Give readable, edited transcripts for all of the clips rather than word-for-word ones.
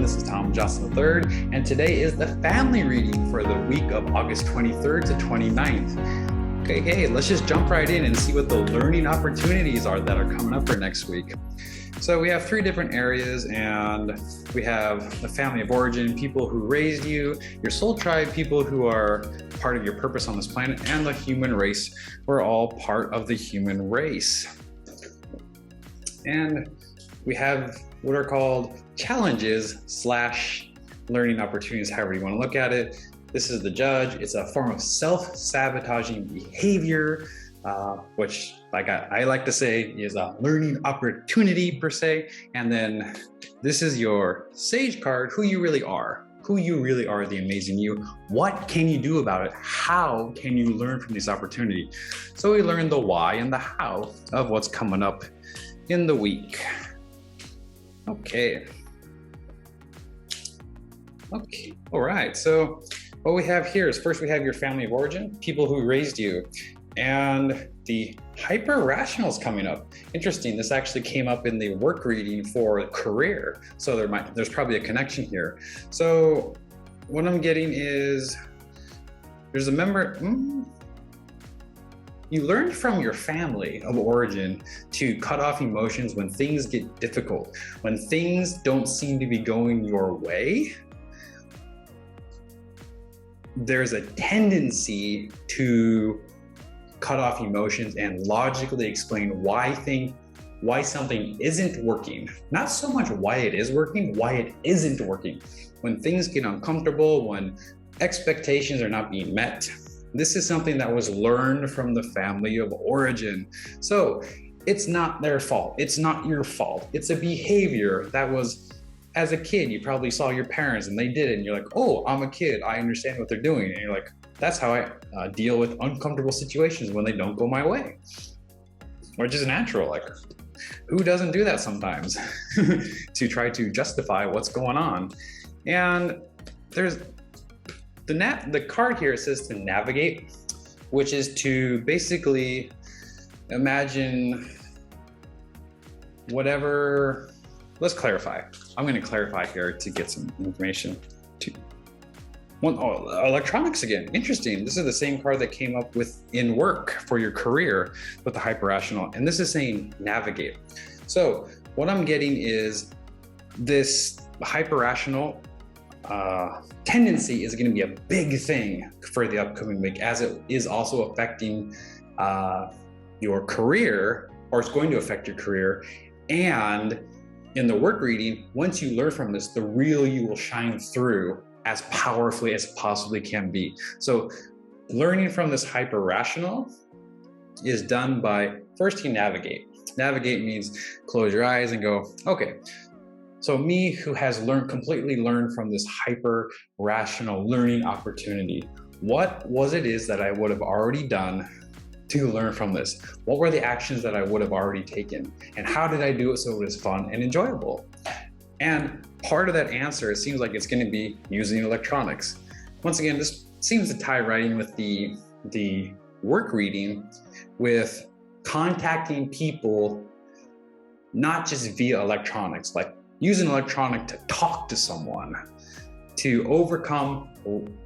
This is Tom Johnson III, and today is the family reading for the week of August 23rd to 29th. Okay, hey, let's just jump right in and see what the learning opportunities are that are coming up for next week. So we have three different areas, and we have the family of origin, people who raised you, your soul tribe, people who are part of your purpose on this planet, and the human race. We're all part of the human race. And we have what are called challenges / learning opportunities, however you want to look at it. This is the judge. It's a form of self-sabotaging behavior, which I like to say is a learning opportunity per se. And then this is your sage card, who you really are, the amazing you. What can you do about it? How can you learn from this opportunity? So we learn the why and the how of what's coming up in the week. Okay, all right, so what we have here is first we have your family of origin, people who raised you, and the hyper-rational is coming up. Interesting, this actually came up in the work reading for career, so there's probably a connection here. So what I'm getting is there's a member, you learned from your family of origin to cut off emotions when things get difficult, when things don't seem to be going your way. There's a tendency to cut off emotions and logically explain why something isn't working. Not so much why it is working, why it isn't working. When things get uncomfortable, when expectations are not being met. This is something that was learned from the family of origin. So it's not their fault. It's not your fault. It's a behavior that was, as a kid, you probably saw your parents and they did it. And you're like, oh, I'm a kid. I understand what they're doing. And you're like, that's how I deal with uncomfortable situations when they don't go my way. Which is natural. Like, who doesn't do that sometimes to try to justify what's going on? And there's the card here says to navigate, which is to basically imagine whatever. Let's clarify. I'm going to clarify here to get some information. Electronics again. Interesting. This is the same card that came up with in work for your career with the hyper-rational, and this is saying navigate. So what I'm getting is this hyper-rational tendency is going to be a big thing for the upcoming week, as it is also affecting your career, or it's going to affect your career. And in the work reading, once you learn from this, the real you will shine through as powerfully as it possibly can be. So learning from this hyper-rational is done by first you navigate. Navigate means close your eyes and go, okay, so me who has completely learned from this hyper-rational learning opportunity, what was it is that I would have already done to learn from this? What were the actions that I would have already taken? And how did I do it so it was fun and enjoyable? And part of that answer, it seems like it's going to be using electronics. Once again, this seems to tie right in with the work reading, with contacting people, not just via electronics, like use an electronic to talk to someone, to overcome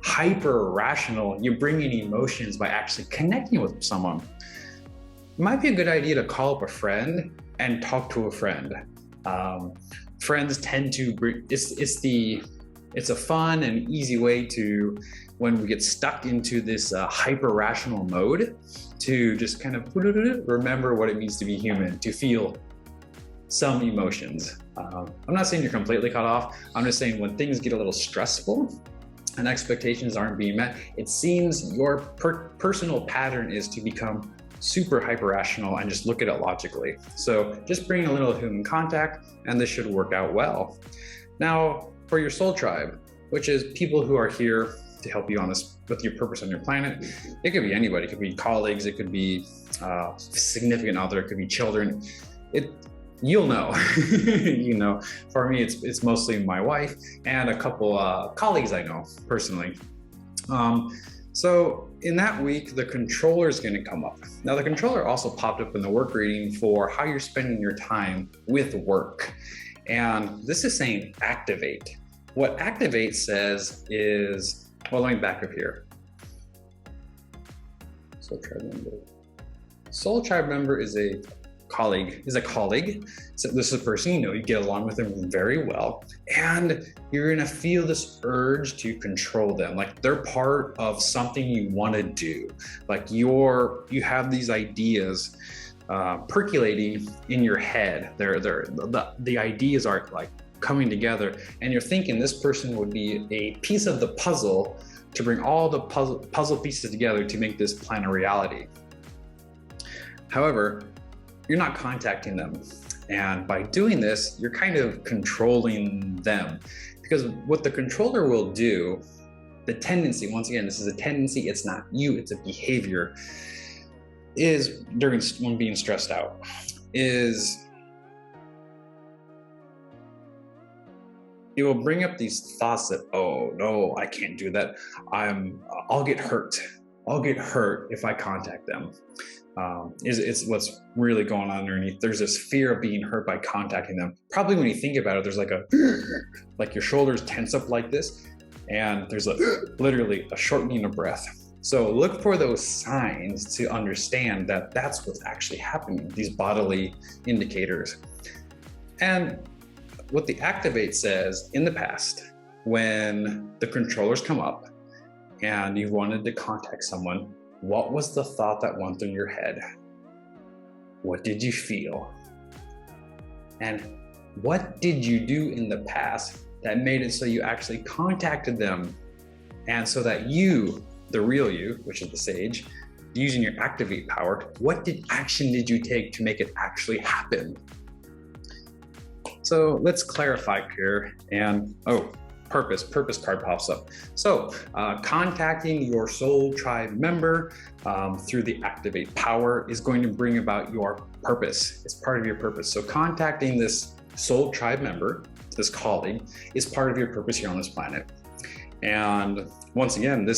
hyper-rational. You're bringing emotions by actually connecting with someone. It might be a good idea to call up a friend and talk to a friend. Friends tend to bring, it's a fun and easy way to, when we get stuck into this hyper-rational mode, to just kind of remember what it means to be human, to feel some emotions. I'm not saying you're completely cut off. I'm just saying when things get a little stressful and expectations aren't being met, it seems your personal pattern is to become super hyper-rational and just look at it logically. So just bring a little human contact and this should work out well. Now for your soul tribe, which is people who are here to help you on this with your purpose on your planet. It could be anybody. It could be colleagues. It could be significant other. It could be children. You'll know. You know, for me, it's mostly my wife and a couple colleagues I know personally. So in that week, the controller is going to come up. Now, the controller also popped up in the work reading for how you're spending your time with work. And this is saying activate. what activate says is, well, let me back up here. Soul tribe member is a colleague. So this is a person you get along with them very well, and you're gonna feel this urge to control them. Like they're part of something you want to do. Like you have these ideas percolating in your head. The ideas are like coming together, and you're thinking this person would be a piece of the puzzle to bring all the puzzle pieces together to make this plan a reality. However, you're not contacting them. And by doing this, you're kind of controlling them. Because what the controller will do, the tendency, once again, this is a tendency, it's not you, it's a behavior, is when being stressed out, is it will bring up these thoughts that, oh no, I can't do that. I'll get hurt. I'll get hurt if I contact them. It's what's really going on underneath. There's this fear of being hurt by contacting them. Probably when you think about it, there's like your shoulders tense up like this, and there's literally a shortening of breath. So look for those signs to understand that that's what's actually happening, these bodily indicators. And what the activate says in the past, when the controllers come up and you wanted to contact someone, what was the thought that went through your head? What did you feel? And what did you do in the past that made it so you actually contacted them? And so that you, the real you, which is the sage, using your activate power, what action did you take to make it actually happen? So let's clarify here. And purpose card pops up. So contacting your soul tribe member through the activate power is going to bring about your purpose. It's part of your purpose. So contacting this soul tribe member, this colleague, is part of your purpose here on this planet. And once again,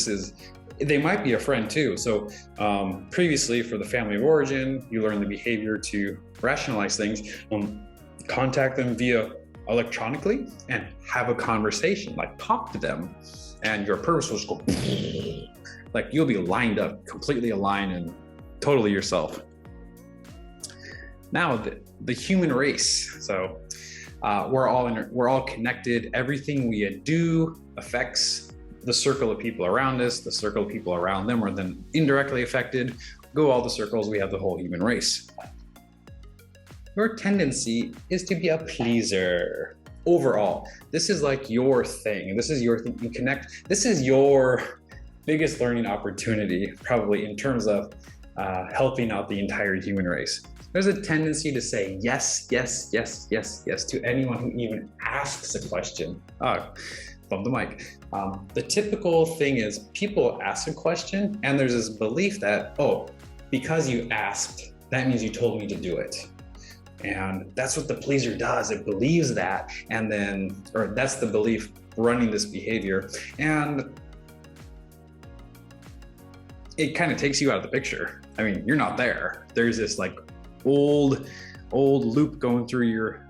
they might be a friend too. So previously for the family of origin, you learn the behavior to rationalize things. Contact them via electronically and have a conversation, like talk to them, and your purpose will just go like you'll be lined up, completely aligned and totally yourself. Now the human race. So we're all connected. Everything we do affects the circle of people around us. The circle of people around them are then indirectly affected. Go all the circles, we have the whole human race. Your tendency is to be a pleaser. Overall, this is like your thing. This is your thing. You connect. This is your biggest learning opportunity, probably in terms of helping out the entire human race. There's a tendency to say yes, yes, yes, yes, yes to anyone who even asks a question. Bump the mic. The typical thing is people ask a question and there's this belief that, because you asked, that means you told me to do it. And that's what the pleaser does. It believes that, or that's the belief running this behavior. And it kind of takes you out of the picture. I mean, you're not there. There's this like old loop going through your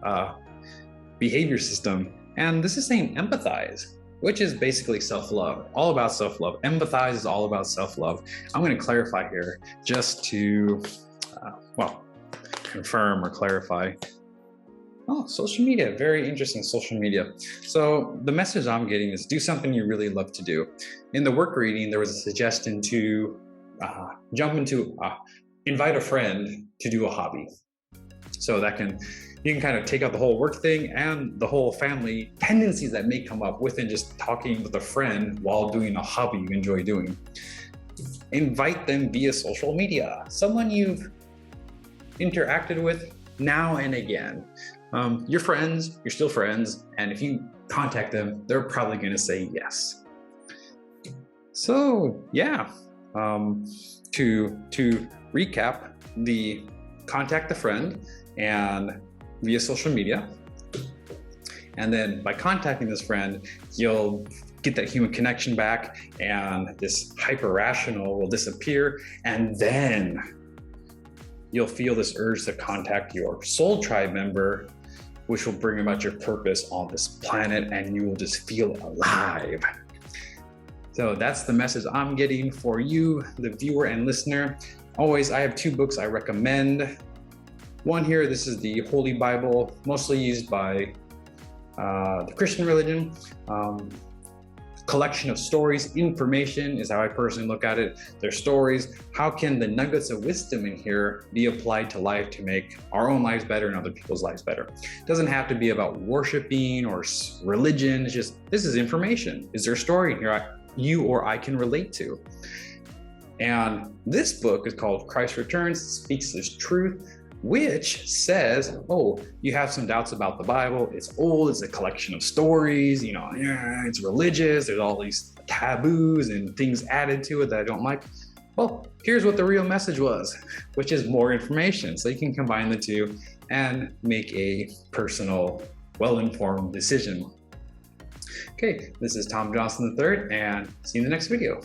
behavior system. And this is saying empathize, which is basically self-love, all about self-love. Empathize is all about self-love. I'm going to clarify here just to, confirm or clarify. Social media, very interesting, social media. So the message I'm getting is do something you really love to do. In the work reading, there was a suggestion to invite a friend to do a hobby. So you can kind of take out the whole work thing and the whole family tendencies that may come up within just talking with a friend while doing a hobby you enjoy doing. Invite them via social media, someone you've interacted with now and again. You're friends, you're still friends, and if you contact them, they're probably going to say yes. So yeah, to recap, contact the friend and via social media, and then by contacting this friend, you'll get that human connection back, and this hyper-rational will disappear, and then you'll feel this urge to contact your soul tribe member which will bring about your purpose on this planet, and you will just feel alive. So that's the message I'm getting for you, the viewer and listener. Always, I have 2 books I recommend. One here, this is the Holy Bible, mostly used by the Christian religion. Collection of stories, information is how I personally look at it. They're stories. How can the nuggets of wisdom in here be applied to life to make our own lives better and other people's lives better? It doesn't have to be about worshiping or religion. It's just, this is information. Is there a story in here you or I can relate to? And this book is called Christ Returns, Speaks His Truth, which says, oh, you have some doubts about the Bible. It's old, it's a collection of stories, it's religious, there's all these taboos and things added to it that I don't like. Well, here's what the real message was, which is more information. So you can combine the two and make a personal, well-informed decision. Okay, this is Tom Johnson III, and see you in the next video.